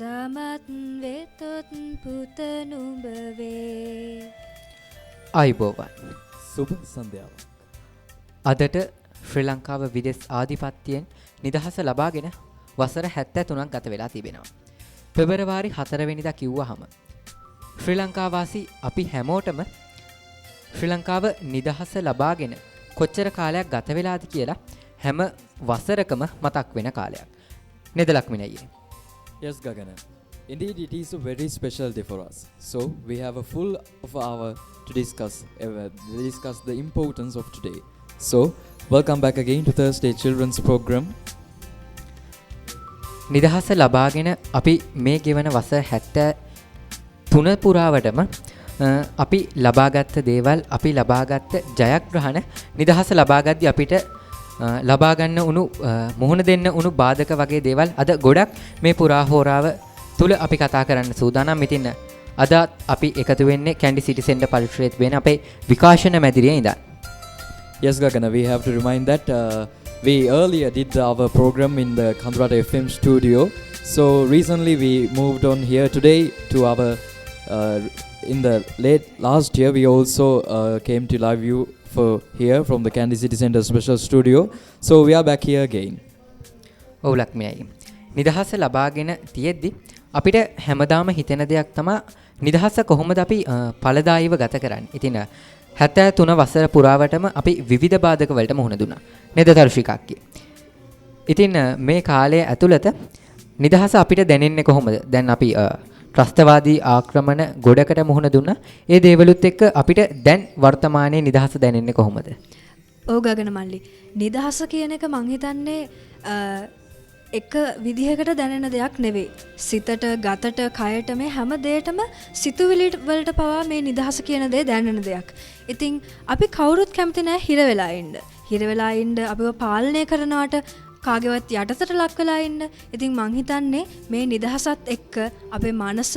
සමත් වෙතොත් පුත නුඹ වේ. ආයුබෝවන්. සුබ සන්ධ්‍යාවක්. අදට ශ්‍රී ලංකාව විදෙස් ආධිපත්‍යයෙන් නිදහස ලබාගෙන වසර 73ක් ගත වෙලා තිබෙනවා. පෙබරවාරි 4 වෙනිදා කිව්වහම ශ්‍රී ලංකාවාසී අපි හැමෝටම ශ්‍රී ලංකාව නිදහස ලබාගෙන කොච්චර කාලයක් ගත වෙලාද කියලා හැම වසරකම මතක් වෙන කාලයක්. නේද ලක්මිනයි? Yes, Gagana. Indeed, it is a very special day for us. So, we have a full of hour to discuss the importance of today. So, welcome back again to Thursday Children's Program. නිදහස ලබාගෙන අපි මේ ගෙවන වසර 73 පුරාවටම අපි ලබාගත් දේවල් අපි ලබාගත් ජයග්‍රහණ නිදහස ලබාගද්දී අපිට ලබා ගන්න උණු මුහුණ දෙන්න උණු බාධක වගේ දේවල් අද ගොඩක් මේ පුරා හෝරාව තුල අපි කතා කරන්න සූදානම්. ඉතින් අද අපි එකතු වෙන්නේ කැන්ඩි සිටි සෙන්ටර් පරිශ්‍රයේත් වෙන අපේ විකාශන මැදිරියේ ඉඳන්. Yes, Gagana, we have to remind that we earlier did our program in the Kandurata FM studio. So recently we moved on here today to our in the late last year we also came to live view for here from the Kandy City Center special studio. So we are back here again. ඔව් ලක්මියයි. නිදහස ලබාගෙන තියෙද්දි අපිට හැමදාම හිතෙන දෙයක් තමයි නිදහස කොහොමද අපි ඵලදායීව ගත කරන්නේ. ඉතින් 73 වසර පුරාවටම අපි විවිධ බාධක වලට මුහුණ දුන්නා. නේද තරුෂිකාක්කි? ඉතින් මේ කාලය ඇතුළත නිදහස අපිට දැනෙන්නේ කොහොමද? දැන් අපි ත්‍රස්තවාදී ආක්‍රමණ ගොඩකට මුහුණ දුන්නා. ඒ දේවලුත් එක්ක අපිට දැන් වර්තමානයේ නිදහස දැනෙන්නේ කොහොමද? ඔව් ගගන මල්ලි. නිදහස කියන එක මං හිතන්නේ එක විදිහකට දැනෙන දෙයක් නෙවෙයි. සිතට, ගතට, කයට මේ හැම දෙයකටම සිතුවිලි වලට පවා මේ නිදහස කියන දේ දැනෙන දෙයක්. ඉතින් අපි කවුරුත් කැමති නැහැ හිර වෙලා ඉන්න. හිර වෙලා ඉන්න අපිව පාලනය කරනවට කාගේවත් යටතට ලක් වෙලා ඉන්න. ඉතින් මං හිතන්නේ මේ නිදහසත් එක්ක අපේ මනස,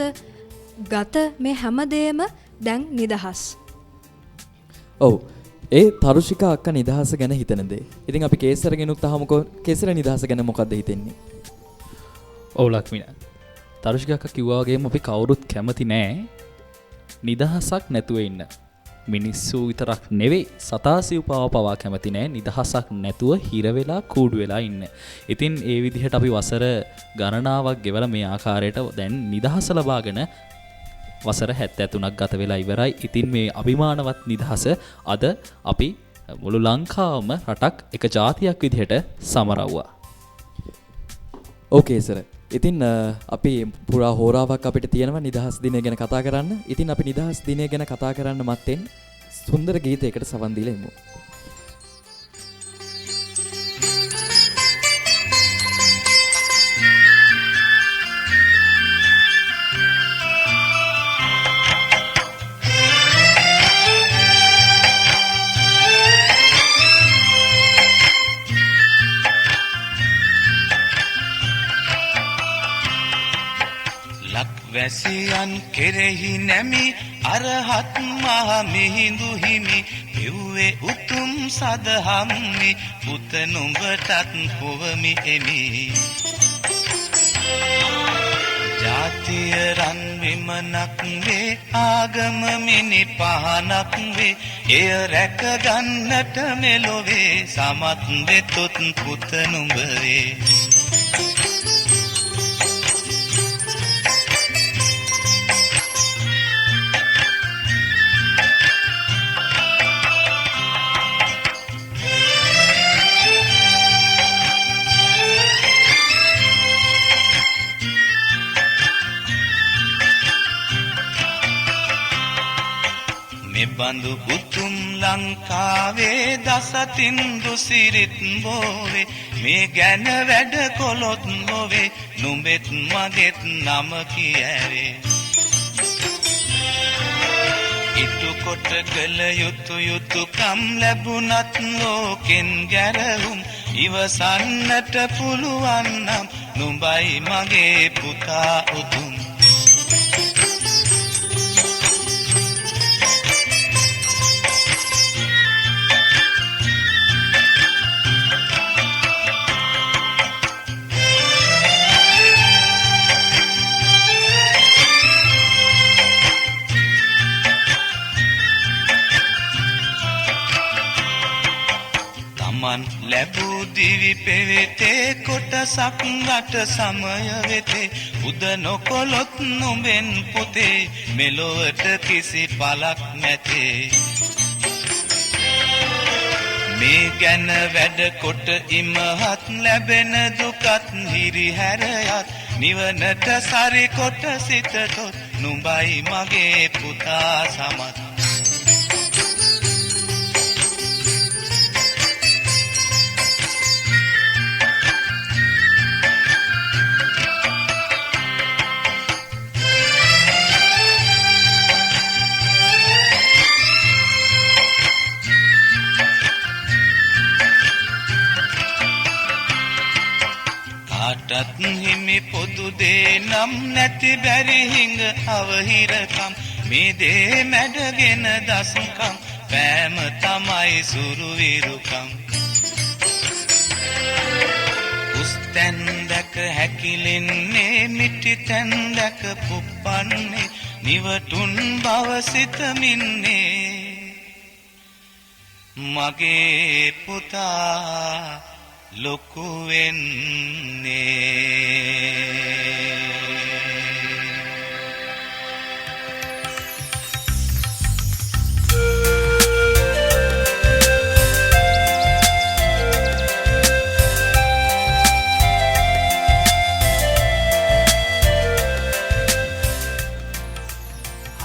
ගත මේ හැම දෙයක්ම දැන් නිදහස්. ඔව්. ඒ තරුෂිකා අක්කා නිදහස ගැන හිතන දේ. ඉතින් අපි කේසර ගෙනුත් අහමුකෝ කේසර නිදහස ගැන මොකද්ද හිතෙන්නේ? ඔව් ලක්මිනා. තරුෂිකා අක්කා කිව්වා වගේම අපි කවුරුත් කැමති නෑ නිදහසක් නැතුව ඉන්න. මිනිස්සු විතරක් නෙවෙයි සතාසිව් පවා කැමති නෑ නිදහසක් නැතුව හිර වෙලා කූඩු වෙලා ඉන්න. ඉතින් ඒ විදිහට අපි වසර ගණනාවක් ගෙවලා මේ ආකාරයට දැන් නිදහස ලබාගෙන වසර 73ක් ගත වෙලා ඉවරයි. ඉතින් මේ අභිමානවත් නිදහස අද අපි මුළු ලංකාවම රටක් එක ජාතියක් විදිහට සමරවුවා. ඕකේ සර්. ඉතින් අපි පුරා හෝරාවක් අපිට තියෙනවා නිදහස් දිනය ගැන කතා කරන්න. ඉතින් අපි නිදහස් දිනය ගැන කතා කරන්න මත්තෙන් සුන්දර ගීතයකට සවන් දීලා ඉමු. වැසියන් කෙරෙහි නැමි අරහත් මහ මිහිඳු හිමි පෙව්වේ උතුම් සදහම්මි පුත නුඹටත් පුවමි එමි ජාතිය රන් විමනක් වේ ආගම මිනි පහනක් වේ එය රැක ගන්නට මෙලොවේ සමත් වෙතොත් පුත නුඹ වේ බඳු උතුම් ලංකාවේ දසතින් දුසිරිත් බෝවේ මේ ගැන වැඩ කොළොත් නොවේ නුඹෙත් මගෙත් නම කියවේ ඉතු කොට කළ යුතුයකම් ලැබුණත් ලෝකෙන් ගැරහුම් ඉවසන්නට පුළුවන් නම් නුඹයි මගේ පුතා උතුම් තමන් ලැබූ දිවි පෙවෙතේ කොටසක් රට සමය වෙතේ උද නොකොලොත් නුඹෙන් පුතේ මෙලොවට කිසි පලක් නැතේ මේ ගැන වැඩ කොට ඉමහත් ලැබෙන දුකත් හිරිහැරයත් නිවනට සරි කොට සිතතොත් නුඹයි මගේ පුතා සමත් කාටත් හිමි පොදු දේ නම් නැති බැරි හිඟ අවහිරකම් මේ දේ මැඩගෙන දස්කම් පෑම තමයි සුරු විරුකම් උස්තැන් දැක හැකිලෙන්නේ මිටි තැන් දැක පුප්පන්නේ නිවටුන් බව සිතමින්නේ මගේ පුතා ලොකු වෙන්නේ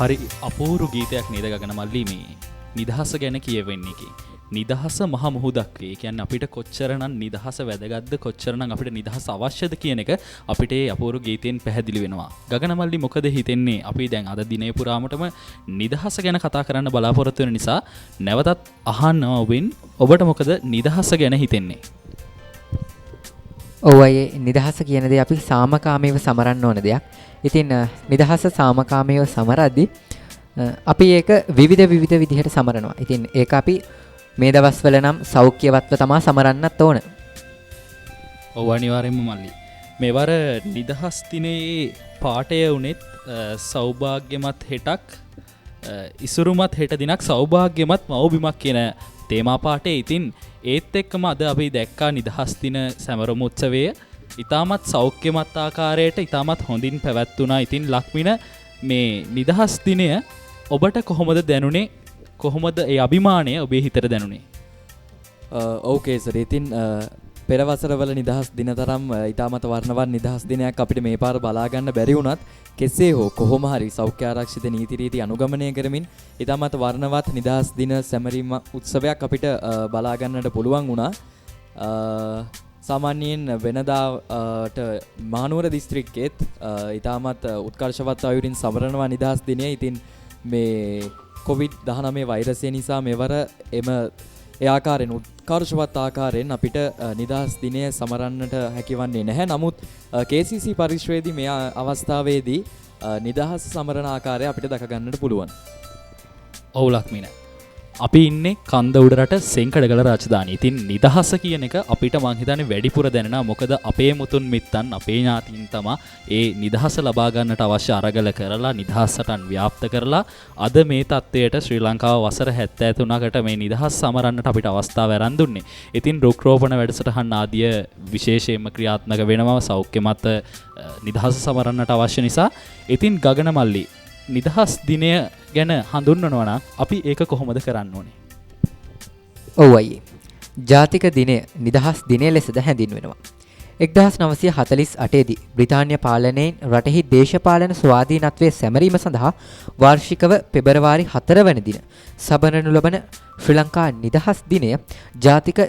හරි අපූරු ගීතයක් නේද ගගන මල්ලි මේ නිදහස ගැන කියවෙන්නේ කි. නිදහස මහ මුහුදක් වේ. කියන්නේ අපිට කොච්චරනම් නිදහස වැදගත්ද කොච්චරනම් අපිට නිදහස අවශ්‍යද කියන එක අපිට ඒ අපූරු ගීතෙන් පැහැදිලි වෙනවා. ගගන මල්ලි මොකද හිතෙන්නේ? අපි දැන් අද දිනේ පුරාමටම නිදහස ගැන කතා කරන්න බලාපොරොත්තු වෙන නිසා නැවතත් අහන්නවෙන් ඔබට මොකද නිදහස ගැන හිතෙන්නේ? ඔව් අය නිදහස කියන දේ අපි සාමකාමීව සමරන්න ඕන දෙයක්. ඉතින් නිදහස සාමකාමීව සමරද්දී අපි ඒක විවිධ විදිහට සමරනවා. ඉතින් ඒක අපි මේ දවස්වල නම් සෞඛ්‍යවත්ව තමා සමරන්නත් ඕන. ඔව් අනිවාර්යෙන්ම මල්ලි. මේවර නිදහස් දිනේ පාඨය උනේත් සෞභාග්‍යමත් හෙටක් ඉසුරුමත් හෙට දිනක් සෞභාග්‍යමත් මව්බිමක් කියන තේමා පාඨය. ඉතින් ඒත් එක්කම අද අපි දැක්කා නිදහස් දින සැමරුම් උත්සවය ඉතාමත් සෞඛ්‍යමත් ආකාරයට ඉතාමත් හොඳින් පැවැත්වුණා. ඉතින් ලක්මින මේ නිදහස් දිනය ඔබට කොහොමද දැනුනේ? කොහොමද ඒ අභිමානය ඔබේ හිතට දැනුනේ? ඕකේ සර්. ඉතින් පෙර වසරවල නිදහස් දින තරම් ඉතාමත් වර්ණවත් නිදහස් දිනයක් අපිට මේ පාර බලා ගන්න බැරි වුණත් කෙසේ හෝ කොහොම හරි සෞඛ්‍ය ආරක්ෂිත නීති රීති අනුගමනය කරමින් ඉතාමත් වර්ණවත් නිදහස් දින සැමරීම උත්සවයක් අපිට බලා ගන්නට පුළුවන් වුණා. සාමාන්‍යයෙන් වෙනදාට මහනුවර දිස්ත්‍රික්කෙත් ඉතාමත් උත්කර්ෂවත් අයුරින් සමරනවා නිදහස් දිනය. ඉතින් මේ COVID-19 වෛරසය නිසා මෙවර එම ඒ ආකාරයෙන් උත්කර්ෂවත් ආකාරයෙන් අපිට නිදහස් දිනය සමරන්නට හැකිවන්නේ නැහැ. නමුත් KCC පරිශ්‍රයේදී මේ අවස්ථාවේදී නිදහස් සමරන ආකාරය අපිට දක ගන්නට පුළුවන්. ඔව් ලක්මින. අපි ඉන්නේ කන්ද උඩරට සෙන්කඩගල රාජධානිය. ඉතින් නිදහස කියන එක අපිට මං හිතන්නේ වැඩිපුර දැනෙනවා. මොකද අපේ මුතුන් මිත්තන් අපේ ඥාතීන් තමා ඒ නිදහස ලබා ගන්නට අවශ්‍ය අරගල කරලා නිදහසටන් ව්‍යාප්ත කරලා අද මේ තත්ත්වයට ශ්‍රී ලංකාව වසර 73කට මේ නිදහස් සමරන්නට අපිට අවස්ථාව ආරම්භ දුන්නේ. ඉතින් රුක් රෝපණ වැඩසටහන් ආදිය විශේෂයෙන්ම ක්‍රියාත්මක වෙනවා සෞඛ්‍යමත් නිදහස සමරන්නට අවශ්‍ය නිසා. ඉතින් ගගන මල්ලි නිදහස් දිනය ගැන හඳුන්වනවා නම් අපි ඒක කොහොමද කරන්න ඕනේ? ඔව් අයියේ. ජාතික දිනය නිදහස් දිනය ලෙසද හැඳින්වෙනවා. 1948 දී බ්‍රිතාන්‍ය පාලනයෙන් රටෙහි දේශපාලන ස්වාධීනත්වයේ සැමරීම සඳහා වාර්ෂිකව පෙබරවාරි 4 වන දින සබරනු ලබන ශ්‍රී ලංකා නිදහස් දිනය ජාතික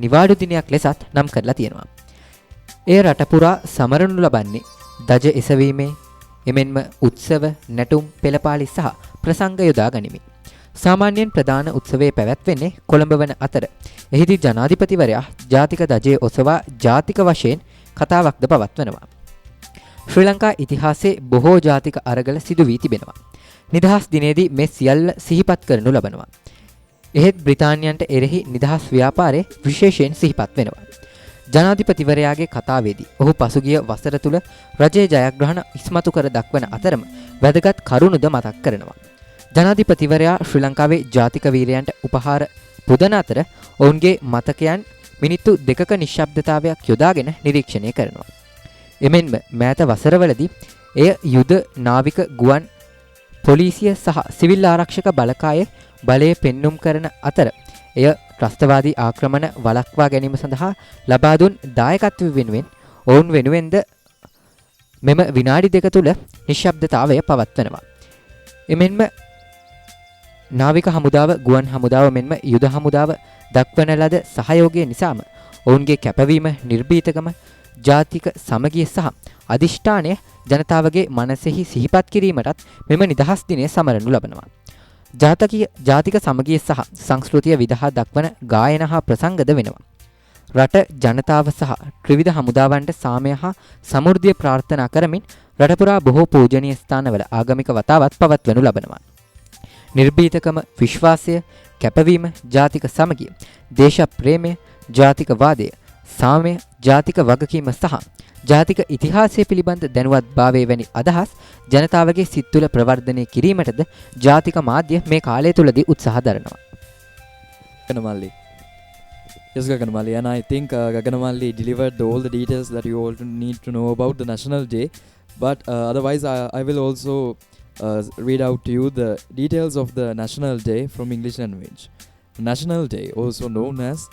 නිවාඩු දිනයක් ලෙසත් නම් කරලා තියෙනවා. ඒ රට පුරා සමරනු ලබන්නේ දජ එසවීමේ එමෙන්ම උත්සව නැටුම් පෙළපාලි සහ ප්‍රසංග යොදා ගනිමින්. සාමාන්‍යයෙන් ප්‍රධාන උත්සවයේ පැවැත්වෙන්නේ කොළඹ වන අතර එහිදී ජනාධිපතිවරයා ජාතික දජය ඔසවා ජාතික වශයෙන් කතාවක්ද පවත්වනවා. ශ්‍රී ලංකා ඉතිහාසයේ බොහෝ ජාතික අරගල සිදු වී තිබෙනවා. නිදහස් දිනේදී මේ සියල්ල සිහිපත් කරනු ලබනවා. එහෙත් බ්‍රිතාන්‍යයන්ට එරෙහි නිදහස් ව්‍යාපාරයේ විශේෂයෙන් සිහිපත් වෙනවා. ජනාධිපතිවරයාගේ කතාවේදී ඔහු පසුගිය වසර තුල රජයේ ජයග්‍රහණ ඉස්මතු කර දක්වන අතරම වැදගත් කරුණුද මතක් කරනවා. ජනාධිපතිවරයා ශ්‍රී ලංකාවේ ජාතික වීරයන්ට උපහාර පුදන අතර ඔවුන්ගේ මතකයන් මිනිත්තු 2ක නිශ්ශබ්දතාවයක් යොදාගෙන නිරීක්ෂණය කරනවා. එමෙන්ම මෑත වසරවලදී එය යුද නාවික ගුවන් පොලිසිය සහ සිවිල් ආරක්ෂක බලකායේ බලය පෙන්눔 කරන අතර එය ත්‍රස්තවාදී ආක්‍රමණ වළක්වා ගැනීම සඳහා ලබා දුන් දායකත්වය වෙනුවෙන් ඔවුන් වෙනුවෙන්ද මෙම විනාඩි 2 තුල නිශ්ශබ්දතාවය පවත්වනවා. එමෙන්ම නාවික හමුදාව, ගුවන් හමුදාව මෙන්ම යුද හමුදාව දක්වන ලද සහයෝගය නිසාම ඔවුන්ගේ කැපවීම, නිර්භීතකම, ජාතික සමගිය සහ අදිෂ්ඨානය ජනතාවගේ මනසෙහි සිහිපත් කිරීමටත් මෙම නිදහස් දිනය සමරනු ලබනවා. ජාතික සමගිය සහ සංස්කෘතිය විදහා දක්වන ගායන හා ප්‍රසංගද වෙනවා. රට, ජනතාව සහ ත්‍රිවිධ හමුදාවන්ට සාමය හා සමෘද්ධිය ප්‍රාර්ථනා කරමින් රට පුරා බොහෝ පූජනීය ස්ථානවල ආගමික වතාවත් පවත්වනු ලබනවා. නිර්භීතකම, විශ්වාසය, කැපවීම, ජාතික සමගිය, දේශ ප්‍රේමය, ජාතික වාදය, සාමය, ජාතික වගකීම සහ ජාතික ඉතිහාසය පිළිබඳ දැනුවත්භාවය වැනි අදහස් ජනතාවගේ සිත් තුළ ප්‍රවර්ධනය කිරීමටද ජාතික මාධ්‍ය මේ කාලය තුලදී උත්සාහ දරනවා. Gaganamalli. Yes, Gaganamalli, and I think Gaganamalli delivered all the details that you all need to know about the National Day. But otherwise, I will also read out to you the details of the National Day from English language. National Day, also known as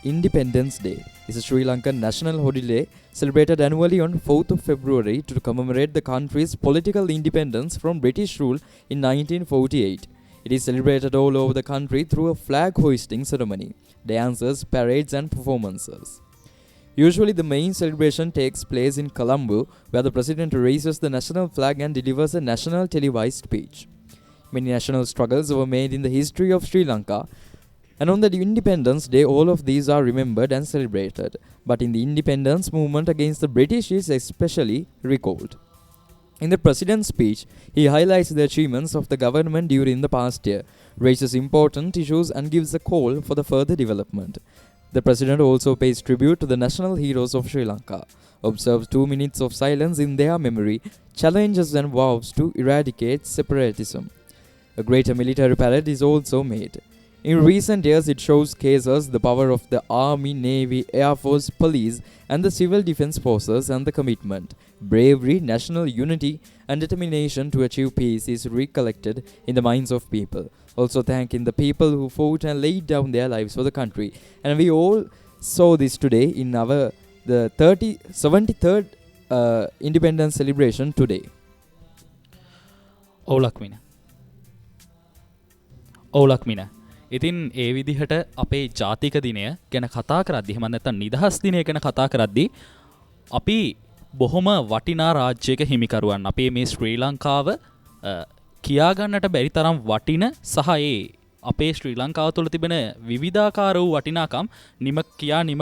Independence Day, is a Sri Lankan national holiday celebrated annually on 4th of February to commemorate the country's political independence from British rule in 1948. It is celebrated all over the country through a flag hoisting ceremony, dances, parades and performances. Usually the main celebration takes place in Colombo, where the president raises the national flag and delivers a national televised speech. Many national struggles were made in the history of Sri Lanka, and on the Independence Day all of these are remembered and celebrated. But in the independence movement against the British is especially recalled. In the president's speech, he highlights the achievements of the government during the past year, raises important issues and gives a call for the further development. The president also pays tribute to the national heroes of Sri Lanka, observes 2 minutes of silence in their memory, challenges and vows to eradicate separatism. A greater military parade is also made. In recent years, it showcases the power of the Army, Navy, Air Force, Police and the Civil Defence Forces, and the commitment, bravery, national unity and determination to achieve peace is recollected in the minds of people. Also thanking the people who fought and laid down their lives for the country. And we all saw this today in our the 73rd independence celebration today. ඔව්ලක්මින. ඉතින් ඒ විදිහට අපේ ජාතික දිනය ගැන කතා කරද්දී එහෙම නැත්නම් නිදහස් දිනය ගැන කතා කරද්දී අපි බොහොම වටිනා රාජ්‍යයක හිමිකරුවන් අපේ මේ ශ්‍රී ලංකාව කියා ගන්නට බැරි තරම් වටින සහ ඒ අපේ ශ්‍රී ලංකාව තුළ තිබෙන විවිධාකාර වූ වටිනාකම් නිම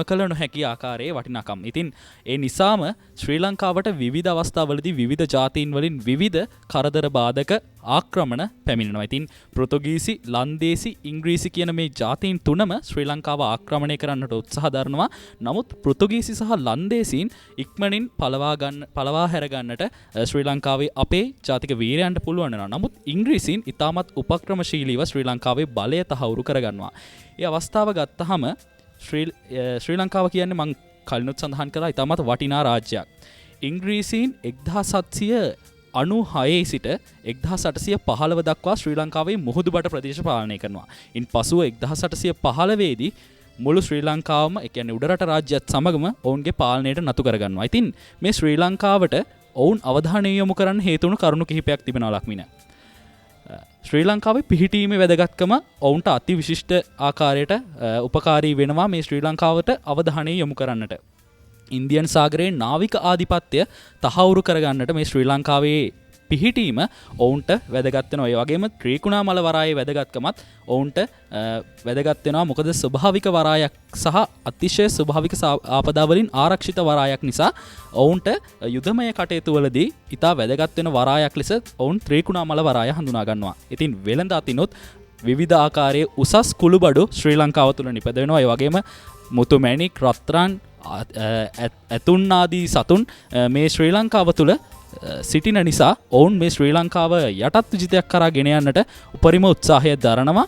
කළ නොහැකි ආකාරයේ වටිනාකම්. ඉතින් ඒ නිසාම ශ්‍රී ලංකාවට විවිධ අවස්ථාවලදී විවිධ ජාතීන් වලින් විවිධ කරදර බාධක ආක්‍රමණ පැමිණෙනවා. ඉතින් පෘතුගීසි, ලන්දේසි, ඉංග්‍රීසි කියන මේ ජාතීන් තුනම ශ්‍රී ලංකාව ආක්‍රමණය කරන්නට උත්සාහ දරනවා. නමුත් පෘතුගීසි සහ ලන්දේසීන් ඉක්මනින් පළවා හැර ගන්නට ශ්‍රී ලංකාවේ අපේ ජාතික වීරයන්ට පුළුවන් වෙනවා. නමුත් ඉංග්‍රීසීන් ඉතාමත් උපක්‍රමශීලීව ශ්‍රී ලංකාවේ බලය තහවුරු කරගන්නවා. ඒ අවස්ථාව ගත්තහම ශ්‍රී ලංකාව කියන්නේ මං කලිනුත් සඳහන් කළා ඉතාමත් වටිනා රාජ්‍යයක්. ඉංග්‍රීසීන් 1796 සිට 1815 දක්වා ශ්‍රී ලංකාවේ මුහුදුබඩ ප්‍රදේශ පාලනය කරනවා. ඉන් පසුව 1815 දී මුළු ශ්‍රී ලංකාවම ඒ කියන්නේ උඩරට රාජ්‍යයත් සමගම ඔවුන්ගේ පාලනයට නතු කරගන්නවා. ඉතින් මේ ශ්‍රී ලංකාවට ඔවුන් අවධානය යොමු කරන්න හේතු වුණු කරුණු කිහිපයක් තිබෙනවා ලක්මින. ශ්‍රී ලංකාවේ පිහිටීමේ වැදගත්කම ඔවුන්ට අති විශිෂ්ට ආකාරයට උපකාරී වෙනවා මේ ශ්‍රී ලංකාවට අවධානය යොමු කරන්නට. ඉන්දියන් සාගරයේ නාවික ආධිපත්‍ය තහවුරු කරගන්නට මේ ශ්‍රී ලංකාවේ පිහිටීම ඔවුන්ට වැදගත් වෙනවා. ඒ වගේම ත්‍රිකුණාමල වරායේ වැදගත්කමත් ඔවුන්ට වැදගත් වෙනවා. මොකද ස්වභාවික වරායක් සහ අතිශය ස්වභාවික ආපදා වලින් ආරක්ෂිත වරායක් නිසා ඔවුන්ට යුදමය කටයුතු වලදී ඉතා වැදගත් වෙන වරායක් ලෙස ඔවුන් ත්‍රිකුණාමල වරාය හඳුනා ගන්නවා. ඉතින් වෙළඳ අතිනොත් විවිධ ආකාරයේ උසස් කුළුබඩු ශ්‍රී ලංකාව තුළ නිපද වෙනවා. ඒ වගේම මුතු මැණික්, රත්රන්, ඇතුන් ආදී සතුන් මේ ශ්‍රී ලංකාව තුළ සිටින නිසා ඔවුන් මේ ශ්‍රී ලංකාව යටත් විජිතයක් කරා ගෙන යන්නට උපරිම උත්සාහය දරනවා.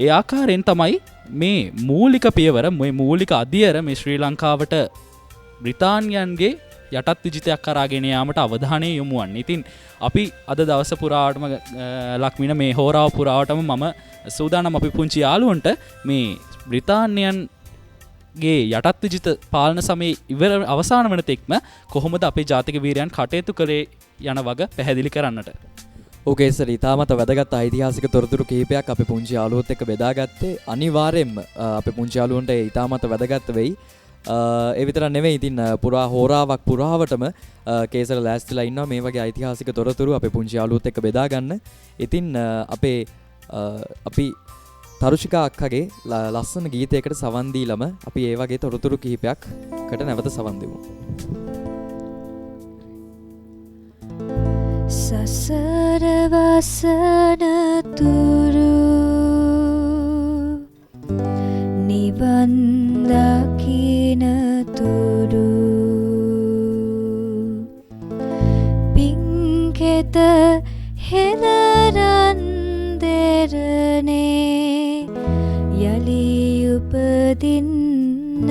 ඒ ආකාරයෙන් තමයි මේ මූලික පියවර මේ මූලික අධියර මේ ශ්‍රී ලංකාවට බ්‍රිතාන්‍යයන්ගේ යටත් විජිතයක් කරාගෙන යාමට අවධානය යොමු වන්නේ. ඉතින් අපි අද දවස පුරාවටම ලක්මින මේ හෝරාව පුරාවටම මම සූදානම් අපි පුංචි යාළුවන්ට මේ බ්‍රිතාන්‍යයන්ගේ යටත් විජිත පාලන සමයේ ඉවර අවසාන වන තෙක්ම කොහොමද අපේ ජාතික වීරයන් කටයුතු කළේ යන වග පැහැදිලි කරන්නට. ඕකේ සර්, ඉතාමත් වැදගත් ඓතිහාසික තොරතුරු කිහිපයක් අපේ පුංචි යාළුවොත් එක්ක බෙදාගත්තේ. අනිවාර්යෙන්ම අපේ පුංචි යාළුවන්ට ඉතාමත් වැදගත් වෙයි. ඒ විතර නෙවෙයි, ඉතින් පුරා හෝරාවක් පුරාවටම කේසර ලෑස්තිලා ඉන්නවා මේ වගේ ඓතිහාසික තොරතුරු අපේ පුංචි යාළුවොත් එක්ක බෙදා ගන්න. ඉතින් අපි තරුෂිකා අක්කගේ ලස්සන ගීතයකට සවන් දීලම අපි ඒ වගේ තොරතුරු කිහිපයක්කට නැවත සවන් දෙමු. සසර වසන තුරු නිවන් දකින තුරු පිංකෙත හෙළරන් දෙරනේ යලි උපදින්නට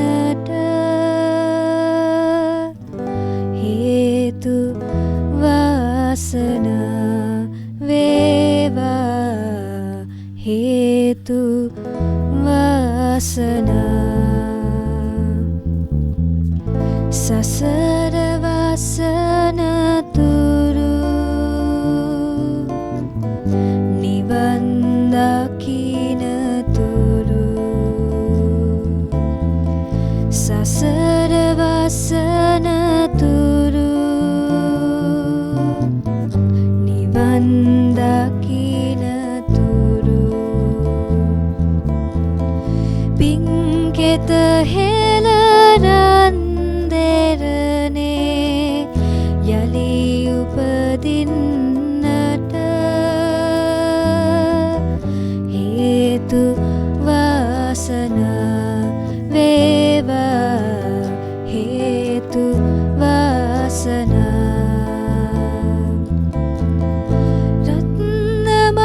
හේතු වාසනා වේවා හේතු වාසනා සසර වසන තුරු නිවන් දකින තුරු සසර වසන තුරු නිවන් දකින තුරු පිංකෙත හෙළරන් දෙරනේ යලි උපදින්නට හේතු වාසනා වේවා හේතු වාසනා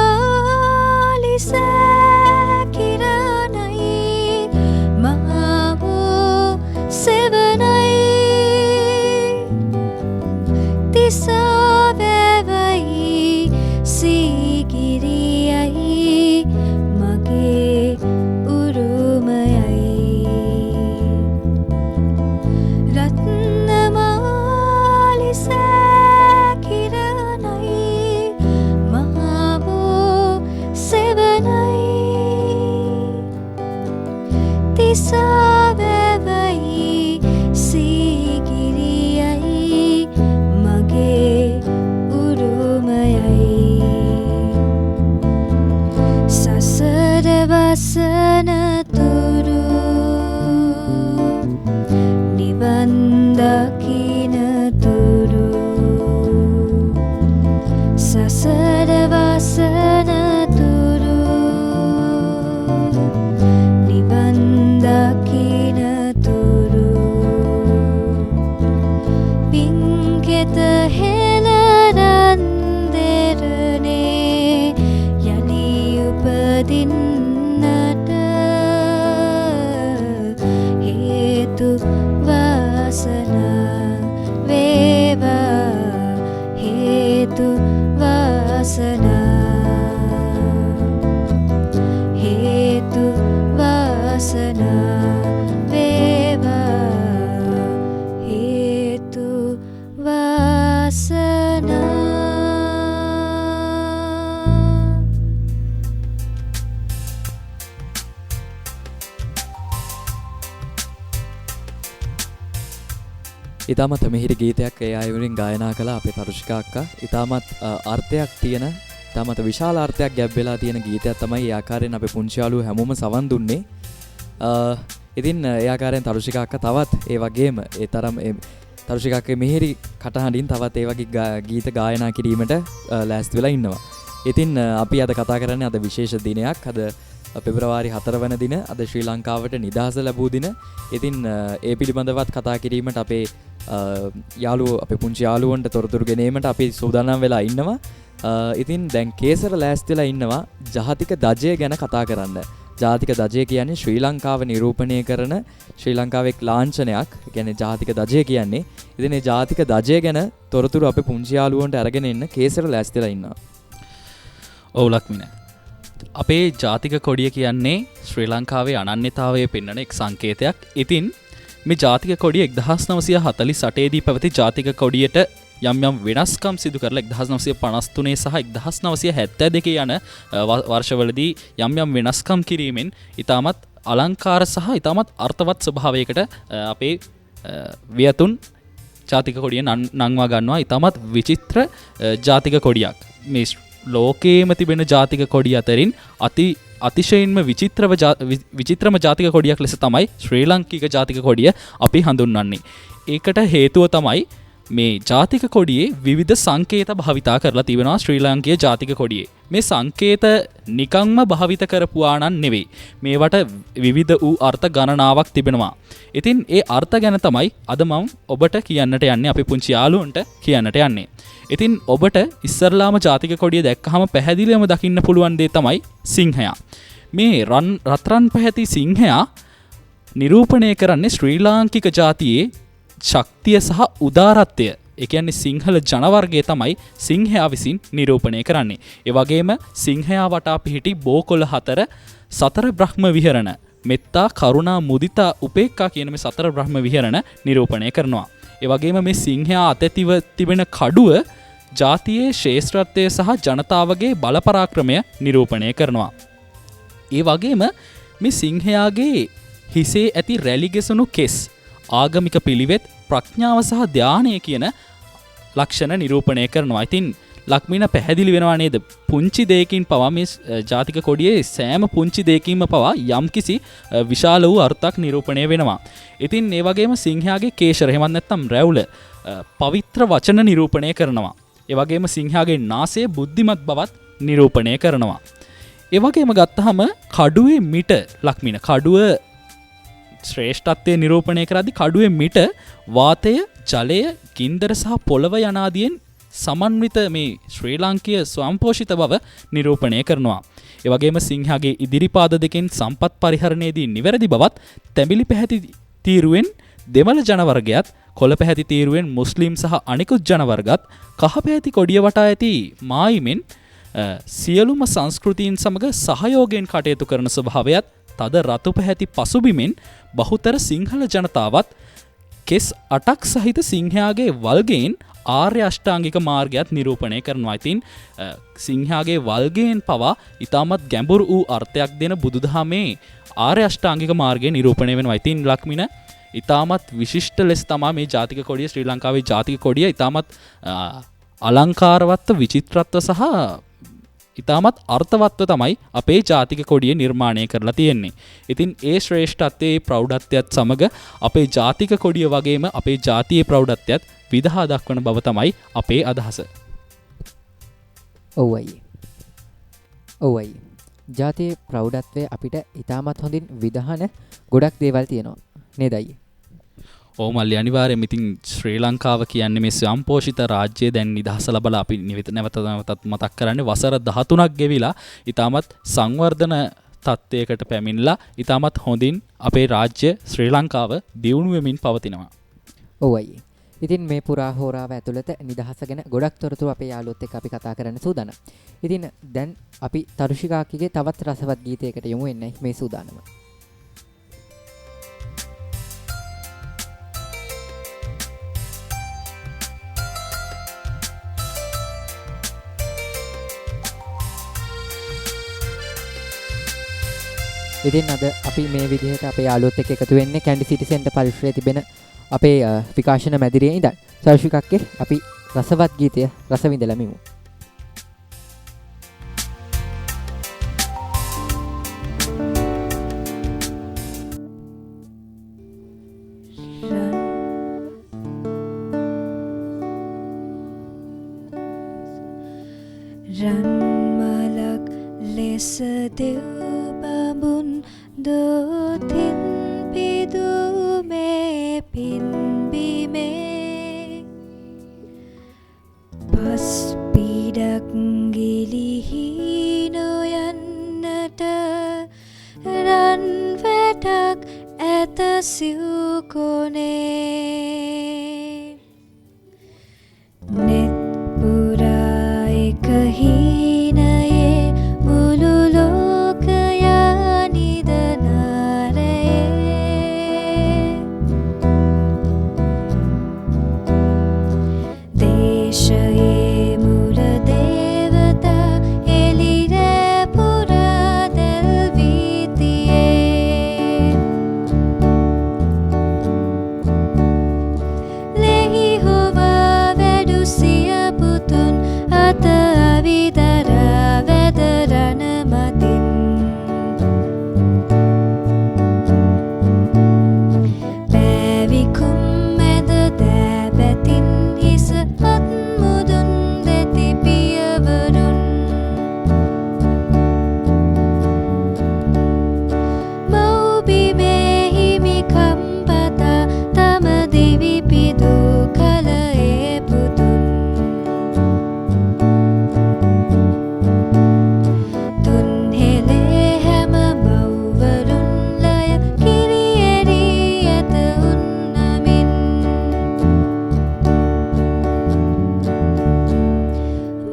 රත්නමාලි සැකිරණයි මහවෝ සෙවණයි තිසාවැවයි සීගිරියයි මගේ උරුමයයි රත්නමාලි සැකිරණයි මහවෝ සෙවණයි තිසාවැවයි සීගිරියයි මගේ උරුමයයි සසර වසන තුරු නිවන් දකින තුරු සසර වසන තුරු නිවන් දකින තුරු පිංකෙත හෙළරන් දෙරනේ යලි උපදින්නට හේතු වාසනා වේවා හේතු වාසනා හේතු වාසනා වේවා හේතු වාසනා. ඉතාමත් මිහිරි ගීතයක් ඒ අයුරින් ගායනා කළ අපේ තරුෂිකා අක්කා. ඉතාමත් අර්ථයක් තියෙන, ඉතාමත් විශාල අර්ථයක් ගැබ් වෙලා තියෙන ගීතයක් තමයි ඒ ආකාරයෙන් අපේ පුංචි යාළුවෝ හැමෝම සවන් දුන්නේ. ඉතින් ඒ ආකාරයෙන් තරුෂිකා අක්කා තවත් ඒ වගේම ඒ තරම් තරුෂිකා අක්කේ මිහිරි කටහඬින් තවත් ඒ වගේ ගීත ගායනා කිරීමට ලෑස්ති වෙලා ඉන්නවා. ඉතින් අපි අද කතා කරන්නේ අද විශේෂ දිනයක්. අද පෙබරවාරි 4 වන දින, අද ශ්‍රී ලංකාවට නිදහස ලැබූ දින. ඉතින් ඒ පිළිබඳවත් කතා කිරීමට අපේ යාළුවෝ, අපේ පුංචි යාළුවන්ට තොරතුරු ගෙනීමට අපි සූදානම් වෙලා ඉන්නවා. ඉතින් දැන් කේසර ලෑස්තිලා ඉන්නවා ජාතික දජය ගැන කතා කරන්න. ජාතික දජය කියන්නේ ශ්‍රී ලංකාව නිරූපණය කරන ශ්‍රී ලංකාවේ ලාංඡනයක්. ඒ කියන්නේ ජාතික දජය කියන්නේ. ඉතින් මේ ජාතික දජය ගැන තොරතුරු අපේ පුංචි යාළුවන්ට අරගෙන එන්න කේසර ලෑස්තිලා ඉන්නවා. ඔව් ලක්මින. අපේ ජාතික කොඩිය කියන්නේ ශ්‍රී ලංකාවේ අනන්‍යතාවය පෙන්වන එක් සංකේතයක්. ඉතින් මේ ජාතික කොඩිය 1948 දී පැවති ජාතික කොඩියට යම් යම් වෙනස්කම් සිදු කරලා 1953 සහ 1972 යන වර්ෂවලදී යම් යම් වෙනස්කම් කිරීමෙන් ඊටමත් අලංකාර සහ ඊටමත් අර්ථවත් ස්වභාවයකට අපේ වියතුන් ජාතික කොඩිය නංවා ගන්නවා. ඊටමත් විචිත්‍ර ජාතික කොඩියක්. මේ ලෝකයේම තිබෙන ජාතික කොඩිය අතරින් අතිශයින්ම විචිත්‍රම ජාතික කොඩියක් ලෙස තමයි ශ්‍රී ලාංකික ජාතික කොඩිය අපි හඳුන්වන්නේ. ඒකට හේතුව තමයි මේ ජාතික කොඩියේ විවිධ සංකේත භාවිතා කරලා තිබෙනවා ශ්‍රී ලාංකීය ජාතික කොඩියේ. මේ සංකේත නිකම්ම භාවිත කරපුවා නම් නෙවෙයි. මේවට විවිධ වූ අර්ථ ගණනාවක් තිබෙනවා. ඉතින් ඒ අර්ථ ගැන තමයි අද මම ඔබට කියන්නට යන්නේ, අපි පුංචි යාළුවන්ට කියන්නට යන්නේ. ඉතින් ඔබට ඉස්සරලාම ජාතික කොඩිය දැක්කහම පැහැදිලිවම දකින්න පුළුවන් දේ තමයි සිංහයා. මේ රත්රන් පැහැති සිංහයා නිරූපණය කරන්නේ ශ්‍රී ලාංකික ජාතියේ ශක්තිය සහ උදාරත්වය. ඒ කියන්නේ සිංහල ජනවර්ගය තමයි සිංහයා විසින් නිරූපණය කරන්නේ. ඒ වගේම සිංහයා වටා පිහිටි බෝකොළ 4 සතර බ්‍රහ්ම විහරණ, මෙත්තා, කරුණා, මුදිතා, උපේක්ඛා කියන මේ සතර බ්‍රහ්ම විහරණ නිරූපණය කරනවා. ඒ වගේම මේ සිංහයා අතැතිව තිබෙන කඩුව ජාතියේ ශ්‍රේෂ්ඨත්වය සහ ජනතාවගේ බලපරාක්‍රමය නිරූපණය කරනවා. ඒ වගේම මේ සිංහයාගේ හිසේ ඇති රැලිගෙසුණු කෙස්, ආගමික පිළිවෙත්, ප්‍රඥාව සහ ධානය කියන ලක්ෂණ නිරූපණය කරනවා. ඉතින් ලක්මින පැහැදිලි වෙනවා නේද? පුංචි දෙයකින් පවා මේ ජාතික කොඩියේ සෑම පුංචි දෙයකින්ම පවා යම්කිසි විශාල වූ අර්ථයක් නිරූපණය වෙනවා. ඉතින් ඒ වගේම සිංහයාගේ කේශර, එහෙමත් නැත්නම් රැවුල පවිත්‍ර වචන නිරූපණය කරනවා. ඒ වගේම සිංහයාගේ නාසය බුද්ධිමත් බවත් නිරූපණය කරනවා. ඒ වගේම ගත්තහම කඩුවේ මිට ලක්මින කඩුව ශ්‍රේෂ්ඨත්වය නිරූපණය කරද්දී කඩුවේ මිට වාතය, ජලය, ගින්දර සහ පොළව යනාදියෙන් සමන්විත මේ ශ්‍රී ලාංකීය ස්වයංපෝෂිත බව නිරූපණය කරනවා. ඒ වගේම සිංහයාගේ ඉදිරිපාද දෙකෙන් සම්පත් පරිහරණයේදී නිවැරදි බවත්, තැඹිලි පැහැති තීරුවෙන් දෙමළ ජනවර්ගයත්, කොළ පැහැති තීරුවෙන් මුස්ලිම් සහ අනිකුත් ජනවර්ගත්, කහ පැහැති කොඩිය වටා ඇති මායිමෙන් සියලුම සංස්කෘතීන් සමග සහයෝගයෙන් කටයුතු කරන ස්වභාවයත්, තද රතු පැහැති පසුබිමෙන් බහුතර සිංහල ජනතාවත්, කෙස් 8ක් සහිත සිංහයාගේ වල්ගයෙන් ආර්ය අෂ්ටාංගික මාර්ගයත් නිරූපණය කරනවා. ඉතින් සිංහයාගේ වල්ගයෙන් පවා ඊටමත් ගැඹුරු වූ අර්ථයක් දෙන බුදුදහමේ ආර්ය අෂ්ටාංගික මාර්ගය නිරූපණය වෙනවා. ඉතින් ලක්මින ඊටමත් විශිෂ්ට ලෙස තමයි මේ ජාතික කොඩිය, ශ්‍රී ලංකාවේ ජාතික කොඩිය ඊටමත් අලංකාරවත්ව, විචිත්‍රත්ව සහ ඉතාමත් අර්ථවත්ව තමයි අපේ ජාතික කොඩිය නිර්මාණය කරලා තියෙන්නේ. ඉතින් ඒ ශ්‍රේෂ්ඨත්වයේ ප්‍රෞಢත්වයත් සමග අපේ ජාතික කොඩිය වගේම අපේ ජාතියේ ප්‍රෞಢත්වයත් විදහා දක්වන බව තමයි අපේ අදහස. ඔව් අයියේ. ඔව් අයියේ. ජාතියේ ප්‍රෞಢත්වය අපිට ඉතාමත් හොඳින් විදහාන ගොඩක් දේවල් තියෙනවා. නේද අයියේ? ඕ මල්ලි අනිවාර්යයෙන්ම. ඉතින් ශ්‍රී ලංකාව කියන්නේ මේ ස්වයංපෝෂිත රාජ්‍යය දැන් නිදහස ලබලා අපි නැවතත් මතක් කරන්නේ වසර 13ක් ගෙවිලා ඊටමත් සංවර්ධන තත්ත්වයකට පැමිණලා ඊටමත් හොඳින් අපේ රාජ්‍ය ශ්‍රී ලංකාව දියුණු වෙමින් පවතිනවා. ඔව් අයියේ. ඉතින් මේ පුරා හෝරාව ඇතුළත නිදහස ගැන ගොඩක් තොරතුරු අපේ යාළුවොත් එක්ක අපි කතා කරන්න සූදානම්. ඉතින් දැන් අපි තරුෂිකාකිගේ තවත් රසවත් ගීතයකට යමු වෙන්නේ මේ සූදානම. ඉතින් අද අපි මේ විදිහට අපේ යාළුවොත් එක්ක එකතු වෙන්නේ කැන්ඩි සිටි සෙන්ටර් පරිසරයේ තිබෙන අපේ විකාශන මැදිරියේ ඉඳන්. සර්ෂිකක්ගේ අපි රසවත් ගීතය රස විඳලා මිමු. රන් මලක් ලෙස දෙව් බඹුන් දෝතින් පිදුමේ පින්බිමේ පස් පිඩක් ගිලිහි නොයන්නට ඇත සිව්කොනේ නෙත් පුරා එක හීනයේ මුළු ලෝකයා නිදනාරයේ දේශයේ මුල දේවතා එළිර පුරා දැල්වී තියේ ලෙහි හොවා වැඩු සිය පුතුන් අත අවිදරා වැද රණ මතින් පැවිකුම් මැද දෑබැතින් හිස අත් මුදුන් දෙති පියවරුන් මව්බිමේ හිමිකම් පතා තම දිවි පිදූ කල ඒ පුතුන් තුන් හෙලේ හැම මව්වරුන් ලය කිරි එරී ඇත උන්නමින්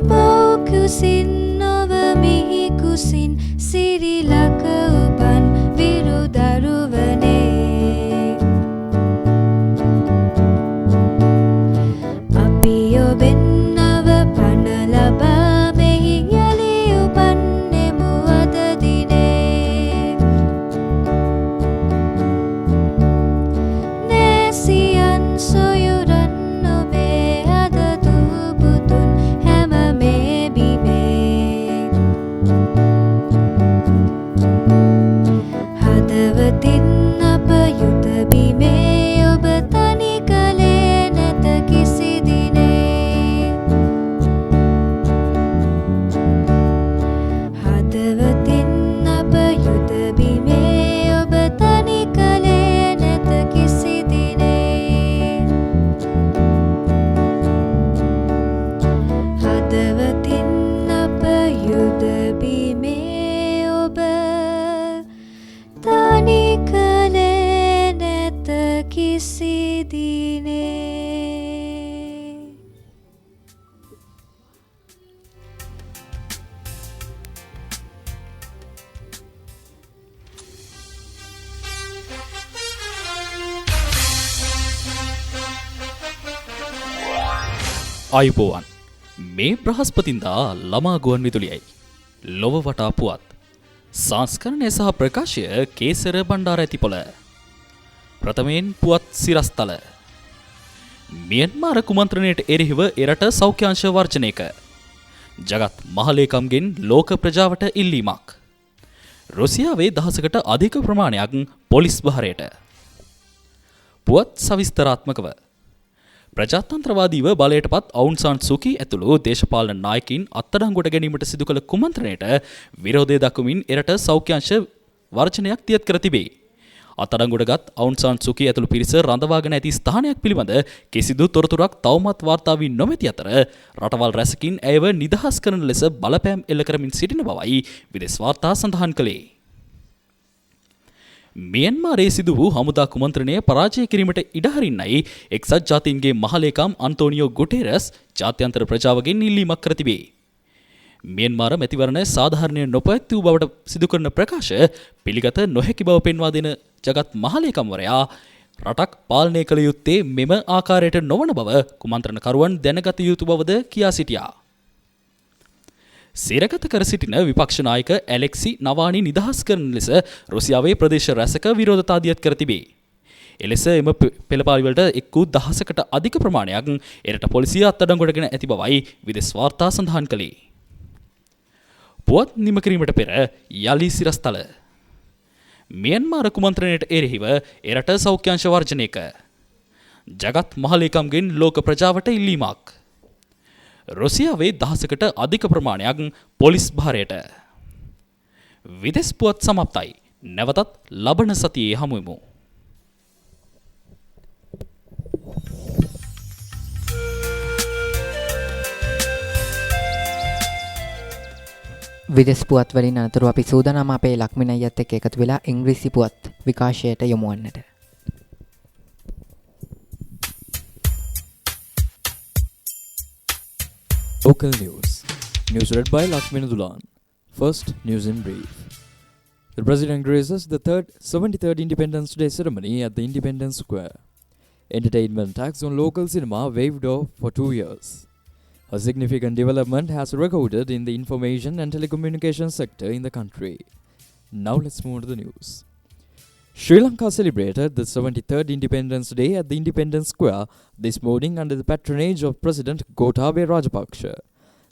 මව් කුසින් නොව මිහි කුසින් සිරිලක උපන් විරු දරුවනේ අපි ඔබෙන් නව පණ ලබා මෙහි යලි උපන්නෙමු අද දිනේ නෑසියන් සොයුරන් ඔබේ අද දූ පුතුන් හැම මේ බිමේ හදවතින් අප යුද බිමේ ඔබ තනි කලේ නැත කිසි දිනේ හදවතින් අප යුද බිමේ ඔබ තනි කලේ නැත කිසි දිනේ හදවතින් අප යුද බිමේ ඔබ තනි කලේ නැත කිසි දිනේ අයිබෝවන් මේ බ්‍රහස්පතින්දා ළමා ගුවන් විදුලියයි ලොව වටා පුවත් සංස්කරණය සහ ප්‍රකාශය කේසර බණ්ඩාර ඇතිපොළ ප්‍රථමයෙන් පුවත් සිරස්තල මියන්මාර කුමන්ත්‍රණයට එරෙහිව එරට සෞඛ්‍යාංශ වර්ජනයක ජගත් මහලේකම්ගෙන් ලෝක ප්‍රජාවට ඉල්ලීමක් රුසියාවේ දහසකට අධික ප්‍රමාණයක් පොලිස් භාරයට පුවත් සවිස්තරාත්මකව ප්‍රජාතන්ත්‍රවාදීව බලයට පත් අවුන් සාන් සුකී ඇතුළු දේශපාලන නායකින් අත්අඩංගුවට ගැනීමට සිදු කළ කුමන්ත්‍රණයට විරෝධය දක්වමින් එරට සෞඛ්‍යාංශ වර්ජනයක් තියත් කර තිබේ. අත්අඩංගුවටගත් අවුන් සාන් සුකී ඇතුළු පිරිස රඳවාගෙන ඇති ස්ථානයක් පිළිබඳ කිසිදු තොරතුරක් තවමත් වාර්තා වී නොමැති අතර රටවල් රැසකින් ඇයව නිදහස් කරන ලෙස බලපෑම් එල්ල කරමින් සිටින බවයි විදේශ වාර්තා සඳහන් කළේ. මියන්මාරයේ සිදු වූ හමුදා කුමන්ත්‍රණය පරාජය කිරීමට ඉඩහරින්නයි එක්සත් ජාතීන්ගේ මහලේකම් අන්තෝනියෝ ගුටෙරස් ජාත්‍යන්තර ප්‍රජාවගෙන් ඉල්ලීමක් කර තිබේ. මියන්මාර මැතිවරණ සාධාරණය නොපැවැත්වූ බවට සිදු කරන ප්‍රකාශ පිළිගත නොහැකි බව පෙන්වා දෙන ජගත් මහලේකම්වරයා රටක් පාලනය කළ යුත්තේ මෙම ආකාරයට නොවන බව කුමන්ත්‍රණකරුවන් දැනගත යුතු බවද කියා සිටියා. සිරගත කර සිටින විපක්ෂ නායක ඇලෙක්සි නවානි නිදහස් කරන ලෙස රුසියාවේ ප්‍රදේශ රැසක විරෝධතා දියත් කර තිබේ. එලෙස එම පෙළපාලිවලට එක් වූ දහසකට අධික ප්‍රමාණයක් එරට පොලිසිය අත්අඩංගුවටගෙන ඇති බවයි විදේශ වාර්තා සඳහන් කළේ. පුවත් නිම කිරීමට පෙර යලි සිරස්තල මියන්මාර කුමන්ත්‍රණයට එරෙහිව එරට සෞඛ්‍යාංශ වර්ජනයක ජගත් මහලේකම්ගෙන් ලෝක ප්‍රජාවට ඉල්ලීමක් රුසියාවේ දහසකට අධික ප්‍රමාණයක් පොලිස් භාරයට විදේශ පුවත් සමාප්තයි. නැවතත් ලබන සතියේ හමුවෙමු. විදෙස් පුවත් වලින් අනතුරු අපි සූදානම් අපේ ලක්මිණ අයියත් එක්ක එකතු වෙලා ඉංග්‍රීසි පුවත් විකාශයට යොමු වන්නට. Local news. News read by Lakshmina Dulan. First, news in brief. The President graces the 73rd Independence Day ceremony at the Independence Square. Entertainment tax on local cinema waived off for 2 years. A significant development has recorded in the information and telecommunications sector in the country. Now let's move to the news. Sri Lanka celebrated the 73rd Independence Day at the Independence Square this morning under the patronage of President Gotabaya Rajapaksa.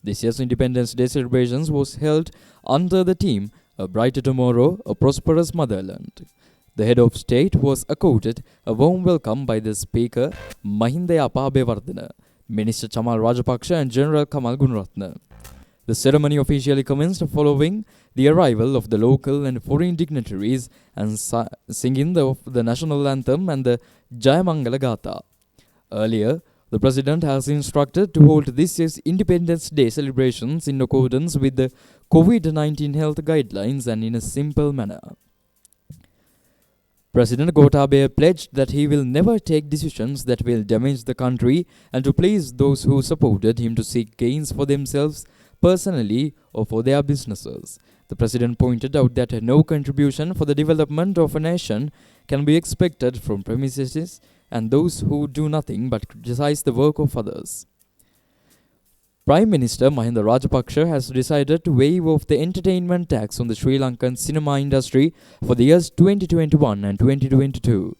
This year's Independence Day celebrations was held under the theme A Brighter Tomorrow, A Prosperous Motherland. The head of state was accorded a warm welcome by the Speaker Mahinda Abebewardena, Minister Chamal Rajapaksa and General Kamal Gunaratne. The ceremony officially commenced following the arrival of the local and foreign dignitaries and singing of the national anthem and the Jayamangala Gatha. Earlier, the President has instructed to hold this year's Independence Day celebrations in accordance with the COVID-19 health guidelines and in a simple manner. President Gotabaya pledged that he will never take decisions that will damage the country and to please those who supported him to seek gains for themselves personally or for their businesses. The President pointed out that no contribution for the development of a nation can be expected from premises and those who do nothing but criticize the work of others. Prime Minister Mahinda Rajapaksa has decided to waive off the entertainment tax on the Sri Lankan cinema industry for the years 2021 and 2022.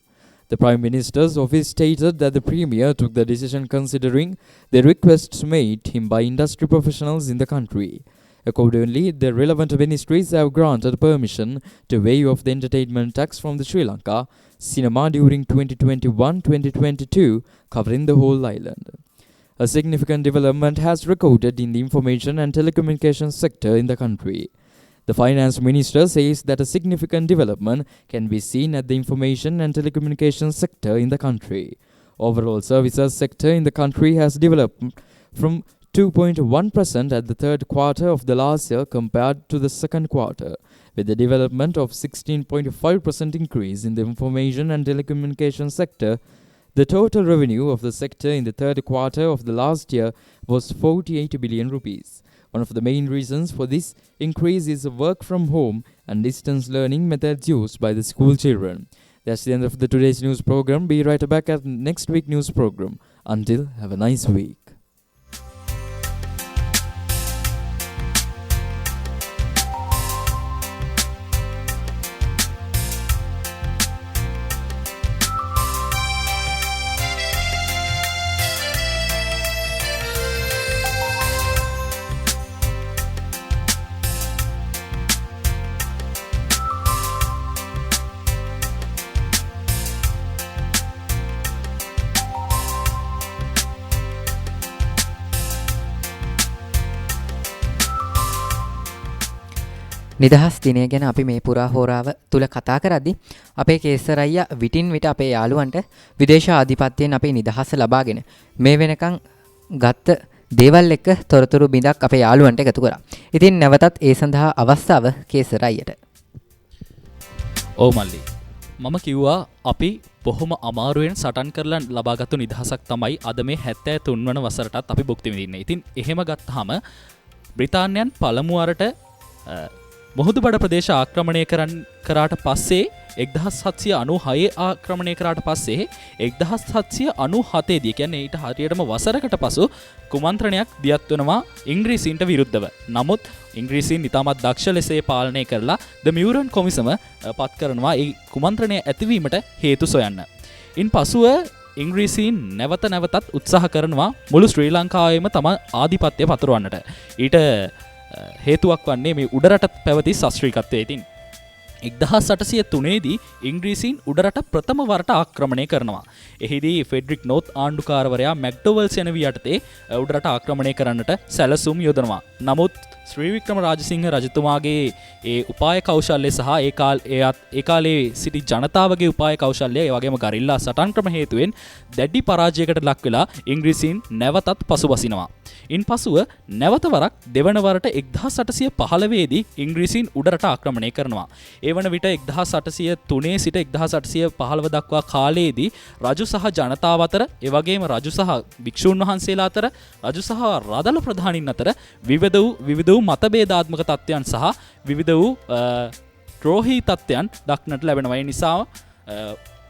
The Prime Minister's office stated that the Premier took the decision considering the requests made him by industry professionals in the country. Accordingly, the relevant ministries have granted permission to waive off the entertainment tax from the Sri Lanka cinema during 2021-2022, covering the whole island. A significant development has recorded in the information and telecommunications sector in the country. The Finance Minister says that a significant development can be seen at the information and telecommunications sector in the country. Overall services sector in the country has developed from 2.1% at the third quarter of the last year compared to the second quarter, with the development of 16.5% increase in the information and telecommunications sector. The total revenue of the sector in the third quarter of the last year was 48 billion rupees. One of the main reasons for this increase is the work from home and distance learning methods used by the school children. That's the end of the today's news program. Be right back at next week news program. Until, have a nice week. නිදහස් දිනය ගැන අපි මේ පුරා හෝරාව තුල කතා කරද්දී අපේ කේසර අයියා විටින් විට අපේ යාළුවන්ට විදේශ ආධිපත්‍යයෙන් අපේ නිදහස ලබාගෙන මේ වෙනකන් ගත්ත දේවල් එක්ක තොරතුරු බිඳක් අපේ යාළුවන්ට එකතු කරා. ඉතින් නැවතත් ඒ සඳහා අවස්ථාව කේසර අයියට. ඔව් මල්ලි. මම කිව්වා අපි බොහොම අමාරුවෙන් සටන් කරලා ලබාගත්තු නිදහසක් තමයි අද මේ 73 වන වසරටත් අපි භුක්ති විඳින්නේ. ඉතින් එහෙම ගත්තාම බ්‍රිතාන්‍යයන් පළමු වරට මුහුදු බඩ ප්‍රදේශ ආක්‍රමණය කරාට පස්සේ 1796 ආක්‍රමණය කරාට පස්සේ 1797 දී කියන්නේ ඊට හරියටම වසරකට පසු කුමන්ත්‍රණයක් දියත් වෙනවා ඉංග්‍රීසීන්ට විරුද්ධව. නමුත් ඉංග්‍රීසීන් ඉතාමත් දක්ෂ ලෙස පාලනය කරලා ද මියුරන් කොමිසම පත් කරනවා ඒ කුමන්ත්‍රණය ඇතිවීමට හේතු සොයන්න. ඉන් පසුව ඉංග්‍රීසීන් නැවතත් උත්සාහ කරනවා මුළු ශ්‍රී ලංකාවේම තම ආධිපත්‍ය පතුරවන්නට. ඊට හේතුවක් වන්නේ මේ උඩරට පැවති ශාස්ත්‍රීයත්වය. ඉතින් 1803 දී ඉංග්‍රීසීන් උඩරට ප්‍රථම වරට ආක්‍රමණය කරනවා. එහිදී ෆෙඩරික් නෝත් ආණ්ඩුකාරවරයා මැක්ඩොවල්ස් යන යටතේ උඩරට ආක්‍රමණය කරන්නට සැලසුම් යොදනවා. නමුත් ශ්‍රී වික්‍රම රාජසිංහ රජතුමාගේ ඒ උපාය කෞශල්‍ය සහ ඒ කාලේ සිටි ජනතාවගේ උපාය කෞශල්‍ය ඒ වගේම ගරිල්ලා සටන් ක්‍රම හේතුවෙන් දැඩි පරාජයකට ලක් වෙලා ඉංග්‍රීසීන් නැවතත් පසුබසිනවා. ඉන්පසුව නැවත වරක් දෙවන වරට 1815 දී ඉංග්‍රීසීන් උඩරට ආක්‍රමණය කරනවා. ඒ වන විට 1803 සිට 1815 දක්වා කාලයේදී රජු සහ ජනතාව අතර ඒ වගේම රජු සහ භික්ෂූන් වහන්සේලා අතර රජු සහ රදළ ප්‍රධානීන් අතර විවිධ වූ මතභේදාත්මක තත්ත්වයන් සහ විවිධ වූ ද්‍රෝහී තත්ත්වයන් දක්නට ලැබෙනවා. ඒ නිසා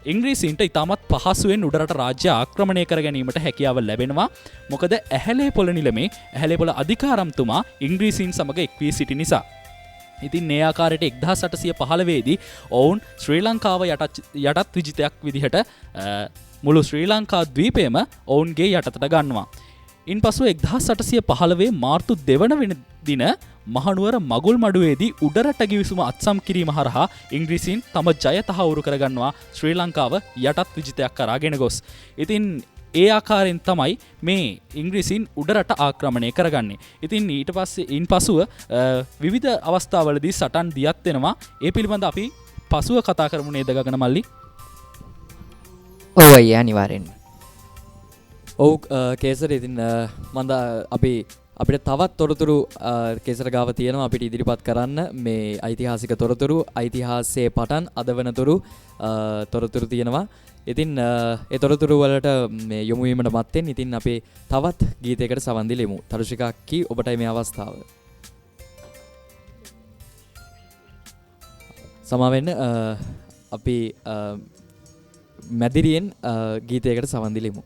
ඉංග්‍රීසීන්ට ඉතාමත් පහසුවෙන් උඩරට රාජ්‍ය ආක්‍රමණය කර ගැනීමට හැකියාව ලැබෙනවා. මොකද ඇහැලේපොළ නිලමේ ඇහැලේපොළ අධිකාරම්තුමා ඉංග්‍රීසීන් සමග එක් වී සිටි නිසා. ඉතින් මේ ආකාරයට 1815 දී ඔවුන් ශ්‍රී ලංකාව යටත් විජිතයක් විදිහට මුළු ශ්‍රී ලංකා ද්වීපයම ඔවුන්ගේ යටතට ගන්නවා. ඉන්පසු 1815 මාර්තු 2 වෙනි දින මහනුවර මගුල් මඩුවේදී උඩරට ගිවිසුම අත්සම් කිරීම හරහා ඉංග්‍රීසීන් තම ජය තහවුරු කරගන්නවා ශ්‍රී ලංකාව යටත් විජිතයක් කරාගෙන ගොස්. ඉතින් ඒ ආකාරයෙන් තමයි මේ ඉංග්‍රීසීන් උඩරට ආක්‍රමණය කරගන්නේ. ඉතින් ඊට පස්සේ ඉන්පසුව විවිධ අවස්ථාවලදී සටන් දියත් වෙනවා. ඒ පිළිබඳ අපි පසුව කතා කරමු නේද ගගන මල්ලි? ඔව් අයියා අනිවාර්යෙන්ම. ඔව් කේසර ඉතින් මන්ද අපිට තවත් තොරතුරු කේසර ගාව තියෙනවා අපිට ඉදිරිපත් කරන්න මේ ඓතිහාසික තොරතුරු ඓතිහාසයේ පටන් අද වෙනතුරු තොරතුරු තියෙනවා. ඉතින් ඒ තොරතුරු වලට මේ යොමු වීමට මත්තෙන් ඉතින් අපි තවත් ගීතයකට සවන් දෙලෙමු. තරුෂිකා කී ඔබටයි මේ අවස්ථාව. සමාවෙන්න අපි මැදිරියෙන් ගීතයකට සවන් දෙලෙමු.